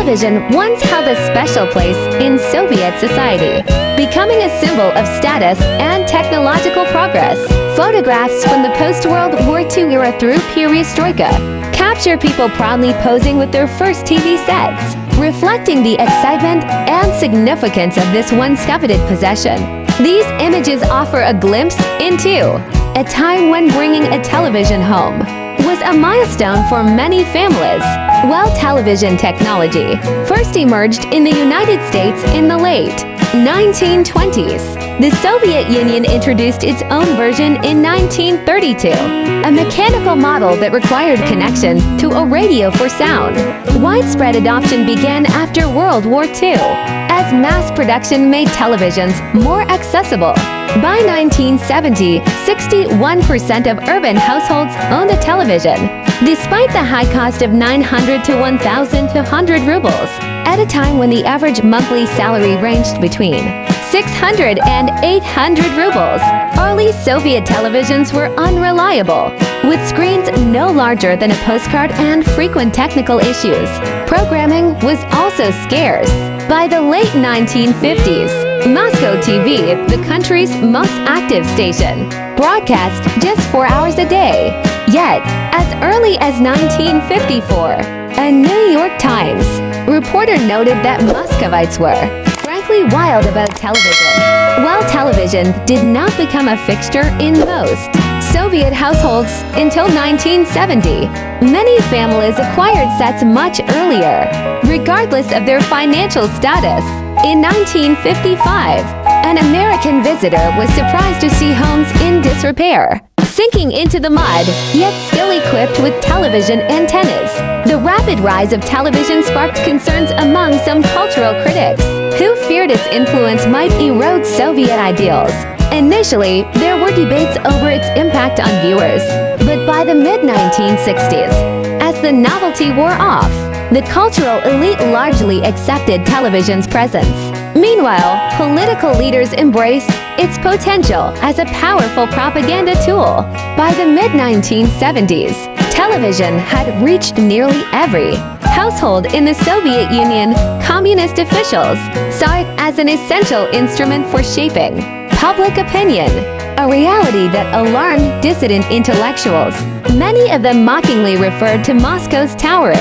television once held a special place in Soviet society, becoming a symbol of status and technological progress. Photographs from the post-World War II era through perestroika capture people proudly posing with their first TV sets, reflecting the excitement and significance of this once coveted possession. These images offer a glimpse into a time when bringing a television home was a milestone for many families. While television technology first emerged in the United States in the late 1920s, the Soviet Union introduced its own version in 1932, a mechanical model that required connection to a radio for sound. Widespread adoption began after World War II, as mass production made televisions more accessible. By 1970, 61% of urban households owned a television, despite the high cost of 900 to 1,200 rubles, at a time when the average monthly salary ranged between 600 and 800 rubles. Early Soviet televisions were unreliable, with screens no larger than a postcard and frequent technical issues. Programming was also scarce. By the late 1950s, Moscow TV, the country's most active station, broadcast just 4 hours a day. Yet, as early as 1954, a New York Times reporter noted that Muscovites were frankly wild about television. While television did not become a fixture in most Soviet households until 1970, many families acquired sets much earlier, regardless of their financial status. In 1955, an American visitor was surprised to see homes in disrepair, sinking into the mud, yet still equipped with television antennas. The rapid rise of television sparked concerns among some cultural critics, who feared its influence might erode Soviet ideals. Initially, there were debates over its impact on viewers, but by the mid-1960s, as the novelty wore off, the cultural elite largely accepted television's presence. Meanwhile, political leaders embraced its potential as a powerful propaganda tool. By the mid-1970s, television had reached nearly every household in the Soviet Union. Communist officials saw it as an essential instrument for shaping public opinion, a reality that alarmed dissident intellectuals. Many of them mockingly referred to Moscow's towering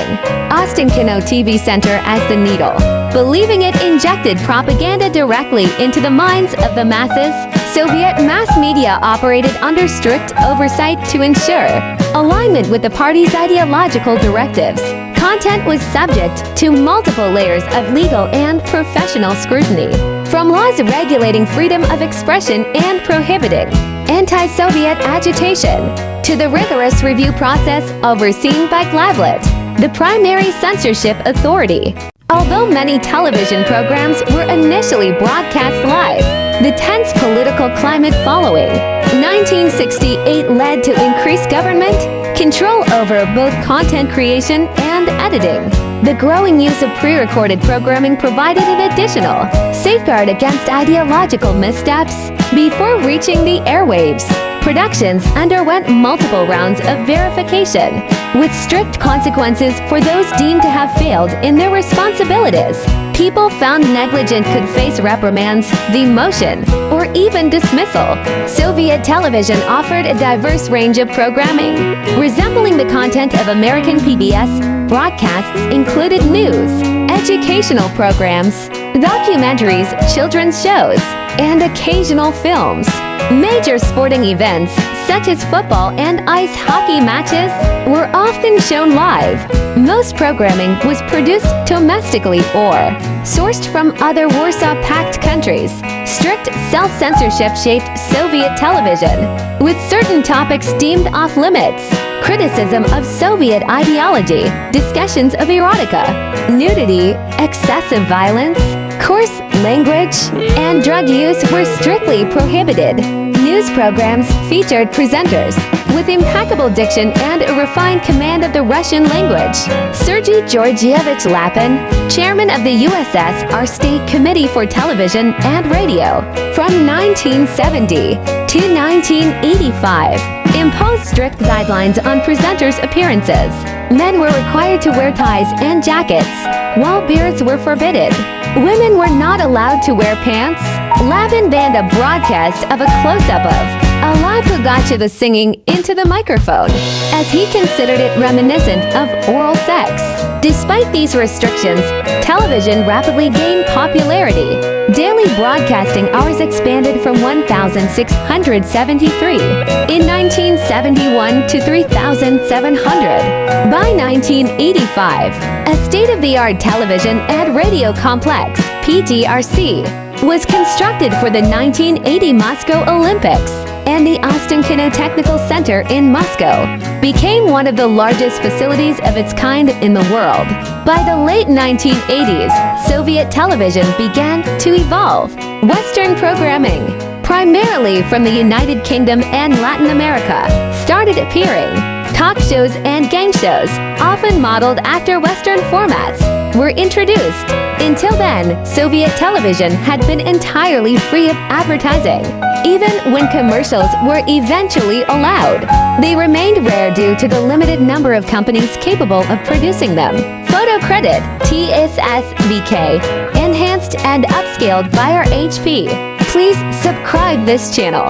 Ostankino TV center as the needle, believing it injected propaganda directly into the minds of the masses. Soviet mass media operated under strict oversight to ensure alignment with the party's ideological directives. Content was subject to multiple layers of legal and professional scrutiny, from laws regulating freedom of expression and prohibiting anti-Soviet agitation, to the rigorous review process overseen by Glavlit, the primary censorship authority. Although many television programs were initially broadcast live, the tense political climate following 1968 led to increased government control over both content creation and editing. The growing use of pre-recorded programming provided an additional safeguard against ideological missteps. Before reaching the airwaves, productions underwent multiple rounds of verification, with strict consequences for those deemed to have failed in their responsibilities. People found negligent could face reprimands, demotion, or even dismissal. Soviet television offered a diverse range of programming, resembling the content of American PBS. Broadcasts included news, educational programs, documentaries, children's shows, and occasional films. Major sporting events, such as football and ice hockey matches, were often shown live. Most programming was produced domestically or sourced from other Warsaw Pact countries. Strict self-censorship shaped Soviet television, with certain topics deemed off-limits. Criticism of Soviet ideology, discussions of erotica, nudity, excessive violence, coarse language, and drug use were strictly prohibited. News programs featured presenters with impeccable diction and a refined command of the Russian language. Sergei Georgievich Lapin, chairman of the USSR State Committee for Television and Radio from 1970 to 1985, imposed strict guidelines on presenters' appearances. Men were required to wear ties and jackets, while beards were forbidden. Women were not allowed to wear pants. Lavin banned a broadcast of a close-up of Ala Pugacha singing into the microphone, as he considered it reminiscent of oral sex. Despite these restrictions, television rapidly gained popularity. Daily broadcasting hours expanded from 1,673 in 1971 to 3,700 by 1985. A state-of-the-art television and radio complex, PTRC, was constructed for the 1980 Moscow Olympics, and the Austin Kinotechnical Center in Moscow became one of the largest facilities of its kind in the world. By the late 1980s, Soviet television began to evolve. Western programming, primarily from the United Kingdom and Latin America, started appearing. Talk shows and game shows, often modeled after Western formats, were introduced. Until then, Soviet television had been entirely free of advertising. Even when commercials were eventually allowed, they remained rare due to the limited number of companies capable of producing them. Photo credit, TSSVK, enhanced and upscaled by our HP. Please subscribe this channel.